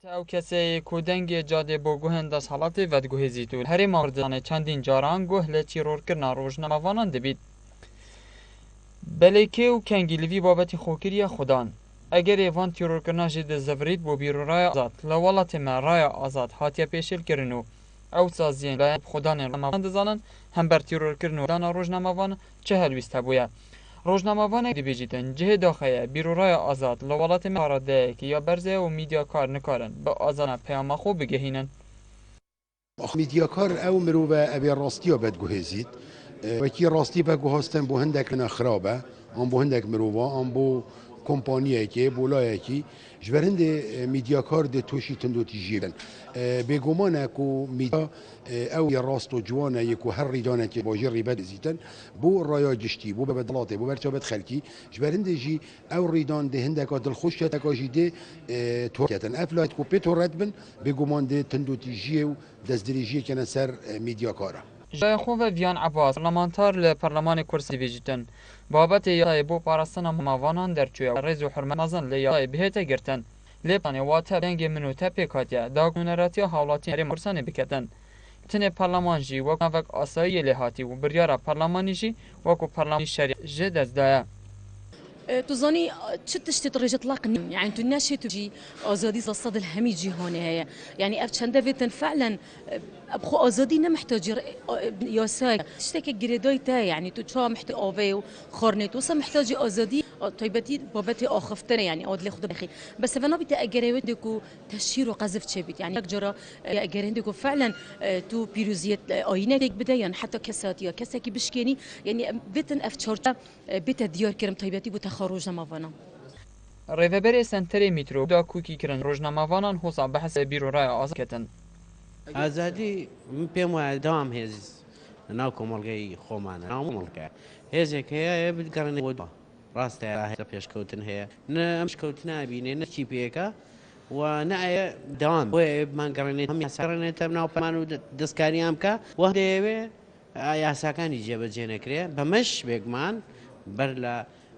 او کسی کودنگ جاده بو گوهن دست حالات ود گوه زیتو هری مردانه چندین جاران گوه لچیرور کرنا روزنامه وانان دبید بلکه و کنگیلوی بابت خوکری خودان اگر ایوان تیرور کرنا جد زفرید بو بیرو رای آزاد لولات ما رای آزاد هاتیا پیشل کرنو او سازین لای خودان رمضان دزانن هم بر تیرور کرنو دانا روزنامه وان چه هلویست بویا روزنامه وان دیبیجیتن جه داخله بیرورای آزاد لولات مراده که یا برزه و میدیا کار نکارن با آزان پیام خوب بگهینن میدیا کار او مروبه ابی راستی ها بد گوهزید و کی راستی به گوهستن بو هندک نخرابه آن بو هندک مروبه آن بو کمپانیه که بولایه کی جبرند میدیا کار ده توشی تندوتی جیبن بگمانه کو میدیا او یا راست و جوانه یکو هر ریدانه که باجر ریبد زیتن بو رایا گشتی بو بدلاته بو برچابت خلکی جبرند جی او ریدان ده هندک دل خوش تکاجی ده توکتن افلایت کو پیتو ردبن بگمان ده تندوتی جیو دزدریجی کنه سر میدیا کاره جای خوب ویان عباس پارلمانتار لپارلمان کرسی ویجیتن بابت یای بو پاراستنا ماوانان درچویا رز و حرمت نزن لیای بهته گرتن لپانی واتا دنگ منو تپی کاتیا داگونراتی حالاتی هری مرسانی بکتن تن پارلمان جی وک نوک آسایی لهاتی و بریارا پارلمانی جی وکو پارلمانی شریع جد از دایا تظني تشتت درجة اطلاق يعني تناشي تجي ازادي صد الهمي جهاني هي يعني افشنده فيتن فعلا ابخو ازادي محتاج ياساي تشتكي جريداي تا يعني تو شو محتاج اوفي خورنيت وصل محتاج ازادي طيبتي بابتي اخفتنا يعني اود لي خد بخي بس فانا بدي اجري ودكو تشير وقذف شبيت يعني اجرى اجري عندكو فعلا تو بيروزيت اينك بدايه حتى كساتيا كساكي بشكيني يعني بيتن افتشارتا بيت ديار كرم طيبتي خروج نماوانا ریوبری سنتری میترو دا کوکی کرن روزنامه‌وانان حساب بحث بیرو رای آزاد کتن ئازادی پێم وایە داوام هێز ناو کۆمەڵگەی خۆمانە ناو مڵکە هێزێک هەیە بگەڕێنێ بۆ ڕاستە هێزە پێشکەوتن هەیە ئەم شکەوت نابینێ نەچی پێەکە و نایە داوام بۆ بمانگەڕێنێت هەم یاساڕێنێتە ناو پەمان و دەستکاریان بکە و دەیەوێ یاساکانی جێبەجێ نەکرێ بەمەش بێگمان بەر لە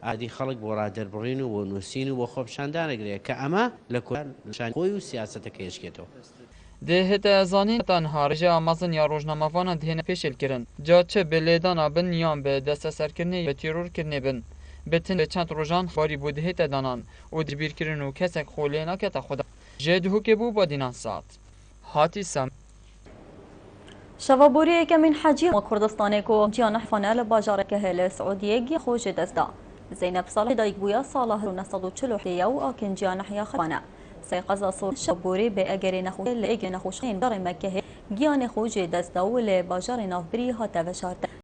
عادی خەڵک بۆ ڕادەربڕین و بۆ نووسین و بۆ خۆپشاندانەگرێت کە ئەمە لە کوشان خۆی و سیاسەتەکە هێشکێتەوە دهت زانین تنها رجا آمازن یا روزنامه‌وانان دهنه پیشل کرن جا چه به لیدانا بن یان به دست سرکرنی به تیرور کرنی بن بتن چند روزان باری بود هت دانان و دربیر کرن و کسک خولینا که تا خدا جدهو که بو با دینان ساعت هاتی سم شوابوری که من حجی و کردستان کو جیان حفانه لباجار که هل سعودیه گی خوش دستا زینب صالح دایک بویا صالح رو 940 و آکن جیان حیا خانه سيقظ صور شبوري بأجر نخوش لأجر نخوشين دار مكة جيان خوج دستا ول باجار نافبري هاتا وشارت